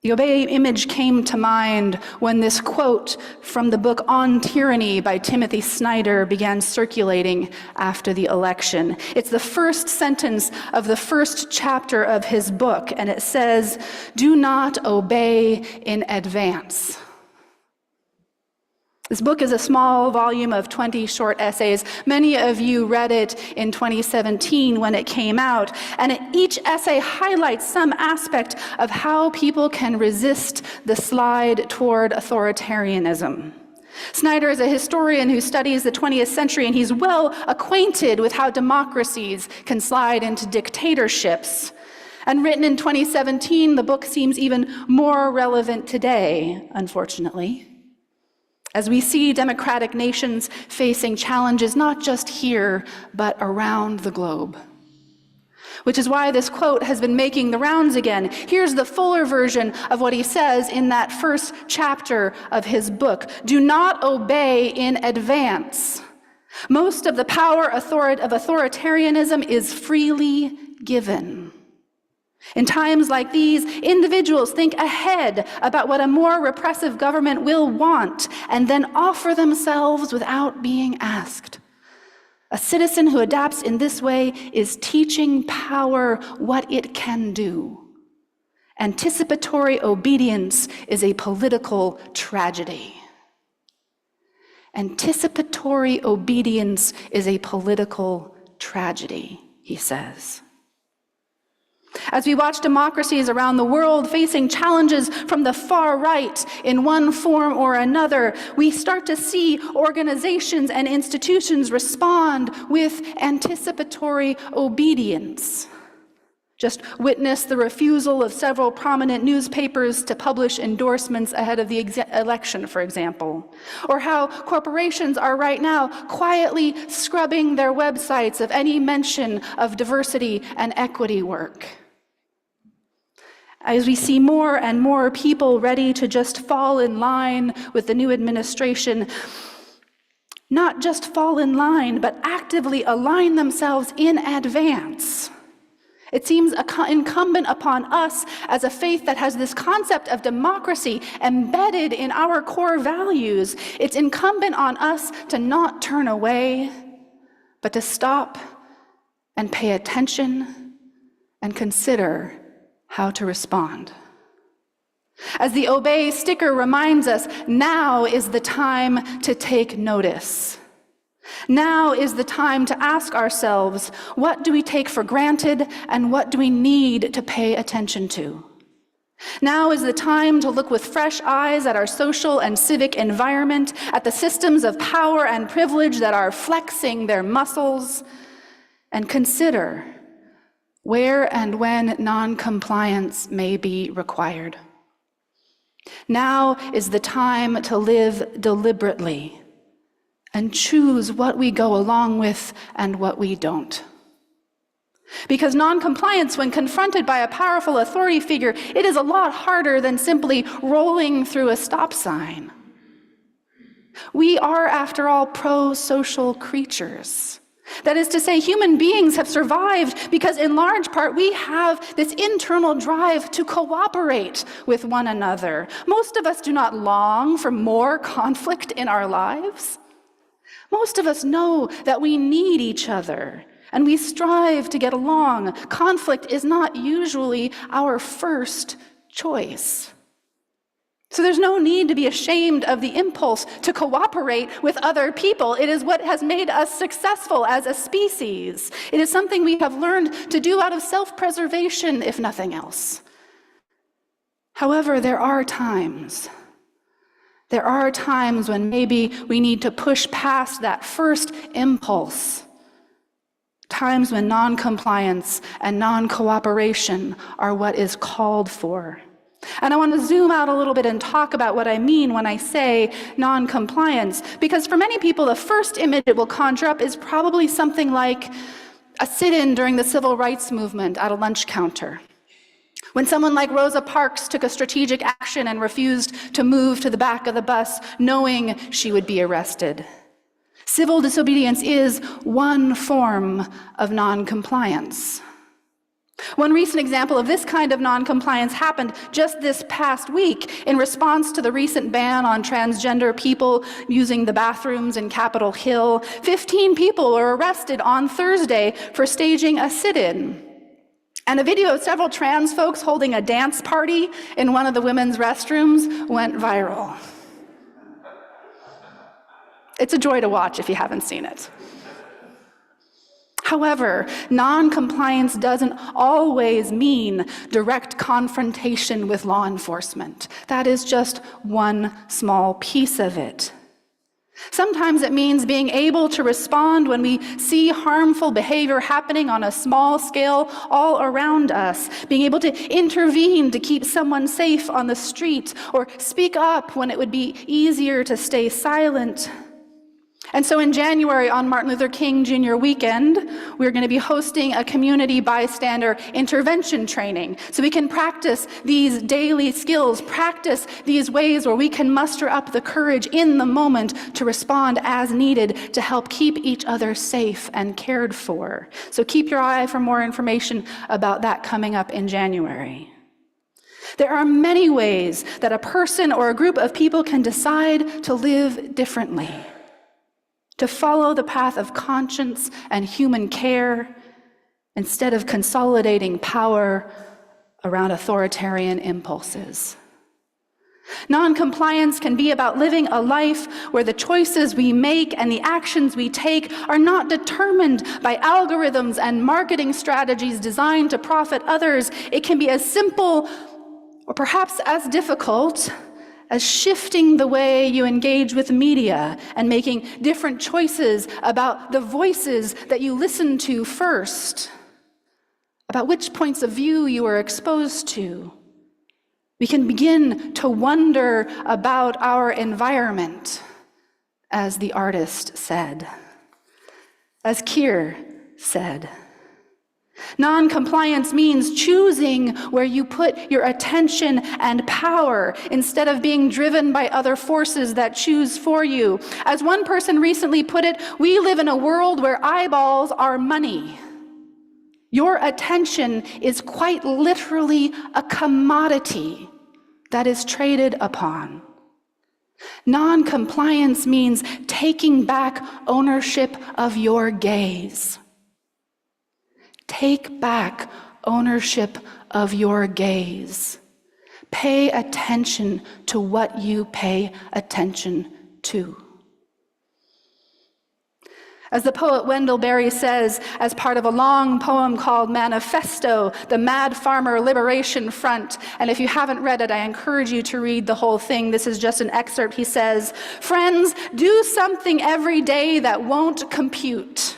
The Obey image came to mind when this quote from the book On Tyranny by Timothy Snyder began circulating after the election. It's the first sentence of the first chapter of his book, and it says, "Do not obey in advance." This book is a small volume of 20 short essays. Many of you read it in 2017 when it came out, and each essay highlights some aspect of how people can resist the slide toward authoritarianism. Snyder is a historian who studies the 20th century, and he's well acquainted with how democracies can slide into dictatorships. And written in 2017, the book seems even more relevant today, unfortunately, as we see democratic nations facing challenges not just here, but around the globe. Which is why this quote has been making the rounds again. Here's the fuller version of what he says in that first chapter of his book. Do not obey in advance. Most of the power of authoritarianism is freely given. In times like these, individuals think ahead about what a more repressive government will want and then offer themselves without being asked. A citizen who adapts in this way is teaching power what it can do. Anticipatory obedience is a political tragedy. Anticipatory obedience is a political tragedy, he says. As we watch democracies around the world facing challenges from the far right in one form or another, we start to see organizations and institutions respond with anticipatory obedience. Just witness the refusal of several prominent newspapers to publish endorsements ahead of the election, for example. Or how corporations are right now quietly scrubbing their websites of any mention of diversity and equity work. As we see more and more people ready to just fall in line with the new administration, not just fall in line, but actively align themselves in advance. It seems incumbent upon us as a faith that has this concept of democracy embedded in our core values. It's incumbent on us to not turn away, but to stop and pay attention and consider how to respond. As the Obey sticker reminds us, now is the time to take notice. Now is the time to ask ourselves, what do we take for granted and what do we need to pay attention to? Now is the time to look with fresh eyes at our social and civic environment, at the systems of power and privilege that are flexing their muscles, and consider where and when non-compliance may be required. Now is the time to live deliberately and choose what we go along with and what we don't. Because non-compliance, when confronted by a powerful authority figure, it is a lot harder than simply rolling through a stop sign. We are, after all, pro-social creatures. That is to say, human beings have survived because, in large part, we have this internal drive to cooperate with one another. Most of us do not long for more conflict in our lives. Most of us know that we need each other, and we strive to get along. Conflict is not usually our first choice. So there's no need to be ashamed of the impulse to cooperate with other people. It is what has made us successful as a species. It is something we have learned to do out of self-preservation, if nothing else. However, there are times when maybe we need to push past that first impulse. Times when non-compliance and non-cooperation are what is called for. And I want to zoom out a little bit and talk about what I mean when I say non-compliance, because for many people, the first image it will conjure up is probably something like a sit-in during the civil rights movement at a lunch counter. When someone like Rosa Parks took a strategic action and refused to move to the back of the bus, knowing she would be arrested. Civil disobedience is one form of non-compliance. One recent example of this kind of non-compliance happened just this past week in response to the recent ban on transgender people using the bathrooms in Capitol Hill. 15 people were arrested on Thursday for staging a sit-in. And a video of several trans folks holding a dance party in one of the women's restrooms went viral. It's a joy to watch if you haven't seen it. However, non-compliance doesn't always mean direct confrontation with law enforcement. That is just one small piece of it. Sometimes it means being able to respond when we see harmful behavior happening on a small scale all around us, being able to intervene to keep someone safe on the street, or speak up when it would be easier to stay silent. And so in January, on Martin Luther King Jr. weekend, we're going to be hosting a community bystander intervention training so we can practice these daily skills, practice these ways where we can muster up the courage in the moment to respond as needed to help keep each other safe and cared for. So keep your eye for more information about that coming up in January. There are many ways that a person or a group of people can decide to live differently, to follow the path of conscience and human care instead of consolidating power around authoritarian impulses. Non-compliance can be about living a life where the choices we make and the actions we take are not determined by algorithms and marketing strategies designed to profit others. It can be as simple, or perhaps as difficult, as shifting the way you engage with media and making different choices about the voices that you listen to first, about which points of view you are exposed to. We can begin to wonder about our environment, as the artist said, as Keir said. Non-compliance means choosing where you put your attention and power instead of being driven by other forces that choose for you. As one person recently put it, we live in a world where eyeballs are money. Your attention is quite literally a commodity that is traded upon. Non-compliance means taking back ownership of your gaze. Take back ownership of your gaze. Pay attention to what you pay attention to. As the poet Wendell Berry says, as part of a long poem called Manifesto, the Mad Farmer Liberation Front, and if you haven't read it, I encourage you to read the whole thing. This is just an excerpt. He says, "Friends, do something every day that won't compute.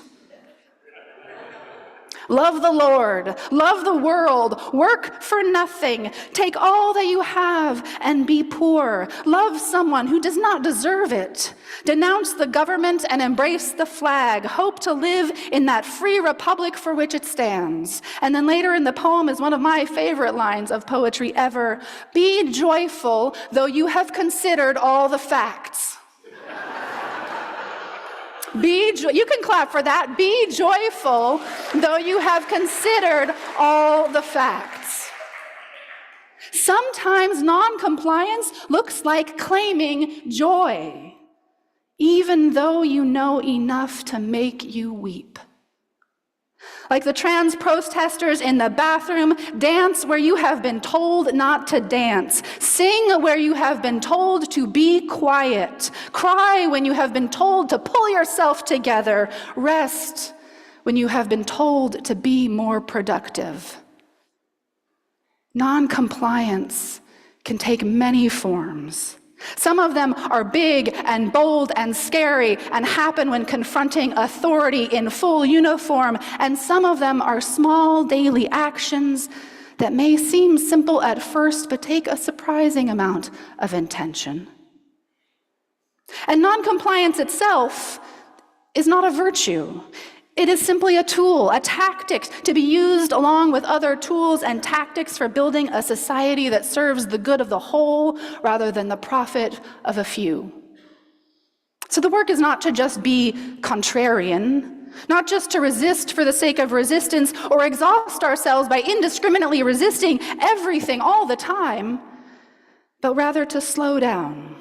Love the Lord, love the world, work for nothing, take all that you have and be poor. Love someone who does not deserve it. Denounce the government and embrace the flag. Hope to live in that free republic for which it stands." And then later in the poem is one of my favorite lines of poetry ever. "Be joyful, though you have considered all the facts." You can clap for that. Be joyful, though you have considered all the facts. Sometimes noncompliance looks like claiming joy, even though you know enough to make you weep. Like the trans protesters in the bathroom, dance where you have been told not to dance. Sing where you have been told to be quiet. Cry when you have been told to pull yourself together. Rest when you have been told to be more productive. Noncompliance can take many forms. Some of them are big and bold and scary and happen when confronting authority in full uniform, and some of them are small daily actions that may seem simple at first but take a surprising amount of intention. And noncompliance itself is not a virtue. It is simply a tool, a tactic to be used along with other tools and tactics for building a society that serves the good of the whole rather than the profit of a few. So the work is not to just be contrarian, not just to resist for the sake of resistance or exhaust ourselves by indiscriminately resisting everything all the time, but rather to slow down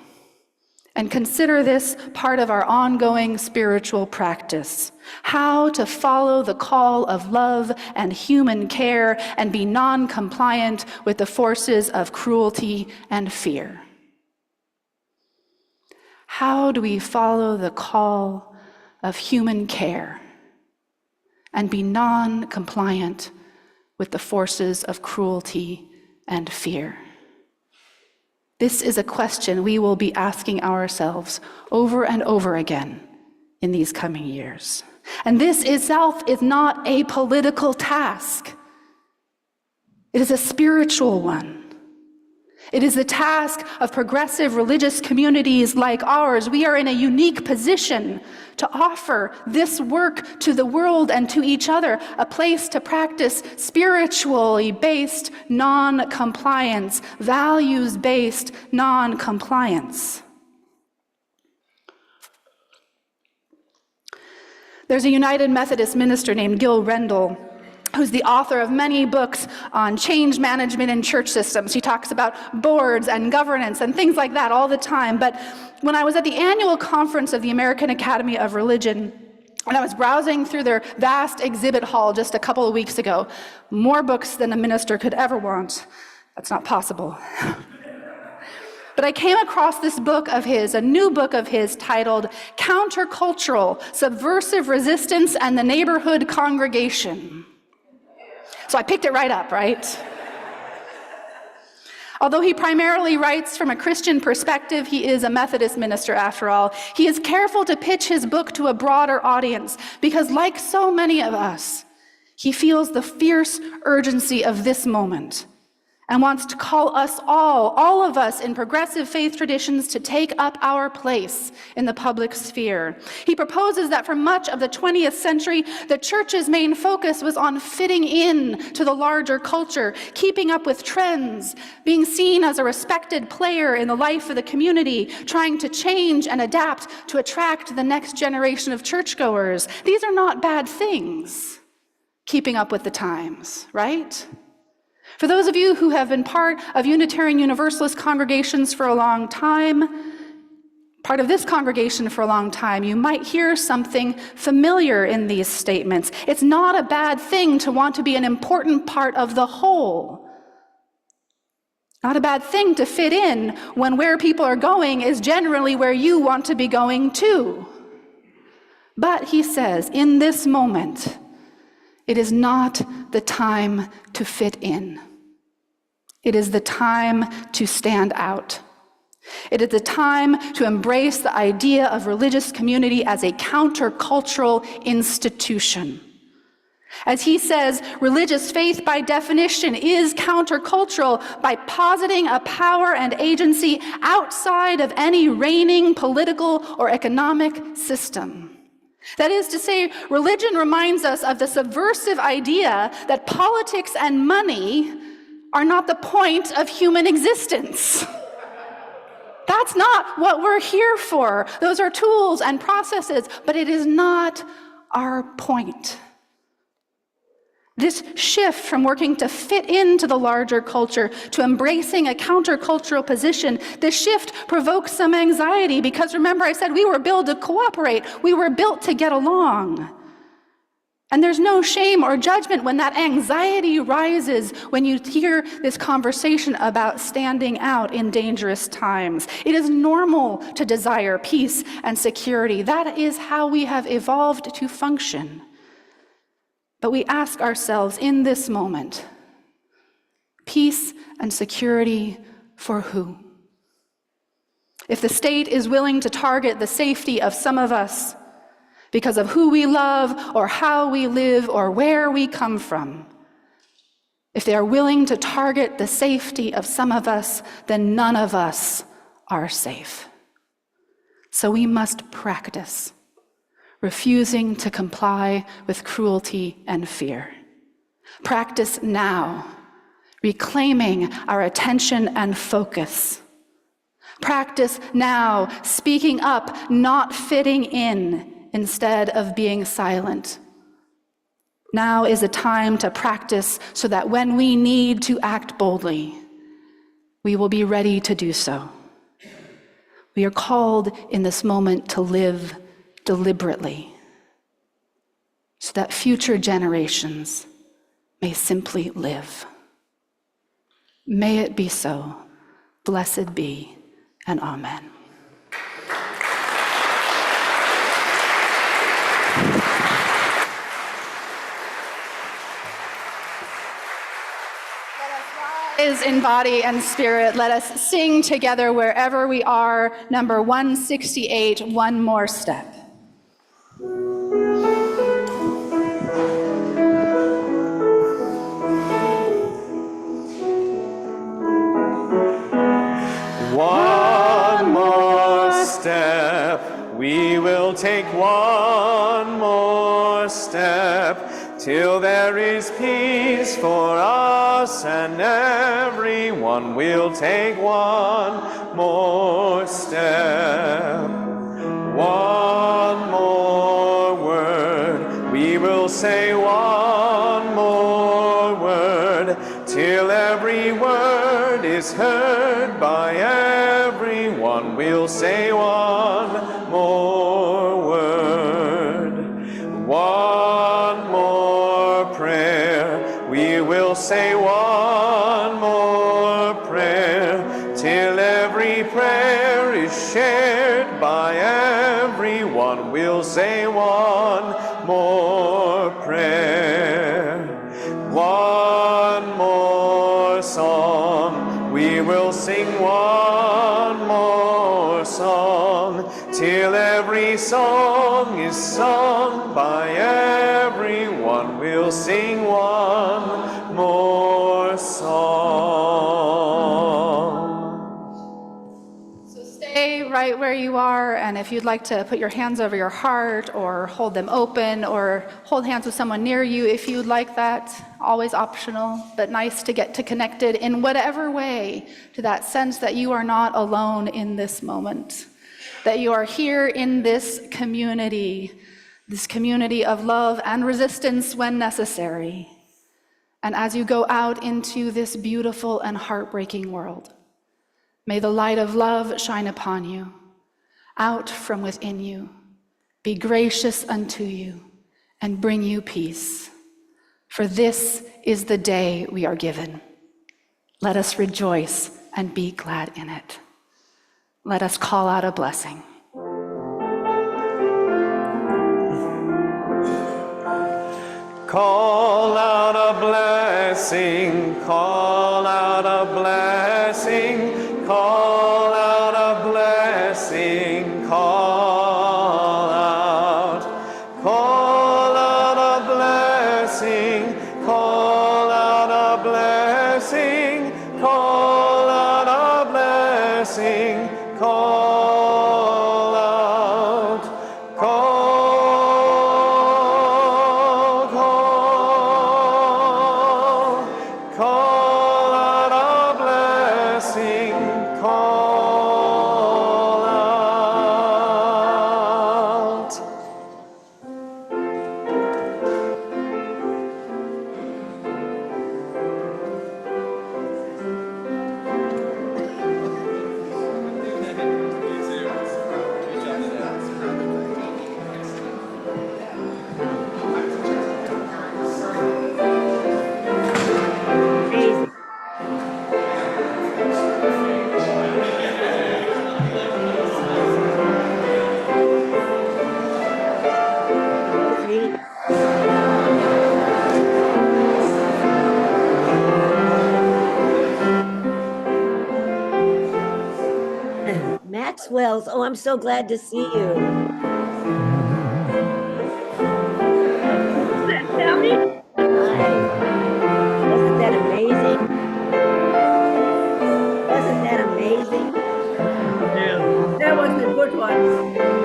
and consider this part of our ongoing spiritual practice, how to follow the call of love and human care and be non-compliant with the forces of cruelty and fear. How do we follow the call of human care and be non-compliant with the forces of cruelty and fear? This is a question we will be asking ourselves over and over again in these coming years. And this itself is not a political task. It is a spiritual one. It is the task of progressive religious communities like ours. We are in a unique position to offer this work to the world and to each other, a place to practice spiritually based non-compliance, values-based non-compliance. There's a United Methodist minister named Gil Rendell, who's the author of many books on change management in church systems. He talks about boards and governance and things like that all the time. But when I was at the annual conference of the American Academy of Religion, and I was browsing through their vast exhibit hall just a couple of weeks ago, more books than a minister could ever want. That's not possible. But I came across this book of his, a new book of his titled Countercultural, Subversive Resistance and the Neighborhood Congregation. So I picked it right up, right? Although he primarily writes from a Christian perspective, he is a Methodist minister after all. He is careful to pitch his book to a broader audience because, like so many of us, he feels the fierce urgency of this moment and wants to call us all of us in progressive faith traditions, to take up our place in the public sphere. He proposes that for much of the 20th century, the church's main focus was on fitting in to the larger culture, keeping up with trends, being seen as a respected player in the life of the community, trying to change and adapt to attract the next generation of churchgoers. These are not bad things, keeping up with the times, right? For those of you who have been part of Unitarian Universalist congregations for a long time, part of this congregation for a long time, you might hear something familiar in these statements. It's not a bad thing to want to be an important part of the whole. Not a bad thing to fit in when where people are going is generally where you want to be going too. But he says, in this moment, it is not the time to fit in. It is the time to stand out. It is the time to embrace the idea of religious community as a countercultural institution. As he says, religious faith by definition is countercultural by positing a power and agency outside of any reigning political or economic system. That is to say, religion reminds us of the subversive idea that politics and money are not the point of human existence. That's not what we're here for. Those are tools and processes, but it is not our point. This shift from working to fit into the larger culture to embracing a countercultural position, this shift provokes some anxiety because remember I said we were built to cooperate, we were built to get along. And there's no shame or judgment when that anxiety rises when you hear this conversation about standing out in dangerous times. It is normal to desire peace and security. That is how we have evolved to function. But we ask ourselves in this moment, peace and security for who? If the state is willing to target the safety of some of us because of who we love or how we live or where we come from, if they are willing to target the safety of some of us, then none of us are safe. So we must practice refusing to comply with cruelty and fear. Practice now, reclaiming our attention and focus. Practice now, speaking up, not fitting in instead of being silent. Now is a time to practice so that when we need to act boldly, we will be ready to do so. We are called in this moment to live deliberately, so that future generations may simply live. May it be so. Blessed be, and amen. Is in body and spirit. Let us sing together wherever we are. Number 168, One More Step. One more step, we will take one more step, till there is peace for us and everyone. We'll take one more step, one more word, we will say one more word, till every word is heard by everyone. We'll say one more word, one more prayer. We will say one more prayer, till every prayer is shared by everyone. We'll say one more prayer, one more song. We will sing one more song, till every song is sung by everyone. We'll sing one more song. So stay right where you are, and if you'd like to put your hands over your heart or hold them open or hold hands with someone near you, if you'd like that, always optional, but nice to get to connected in whatever way to that sense that you are not alone in this moment, that you are here in this community of love and resistance when necessary. And as you go out into this beautiful and heartbreaking world, may the light of love shine upon you, out from within you, be gracious unto you, and bring you peace. For this is the day we are given. Let us rejoice and be glad in it. Let us call out a blessing. Call out a blessing, call out a blessing, call out a blessing, call out a blessing, call out a blessing, call out a blessing, call out, call out a blessing, call out. Amazing. See? Maxwell's. Oh, I'm so glad to see you. Hi. Wasn't that amazing? Wasn't that amazing? That was a good one.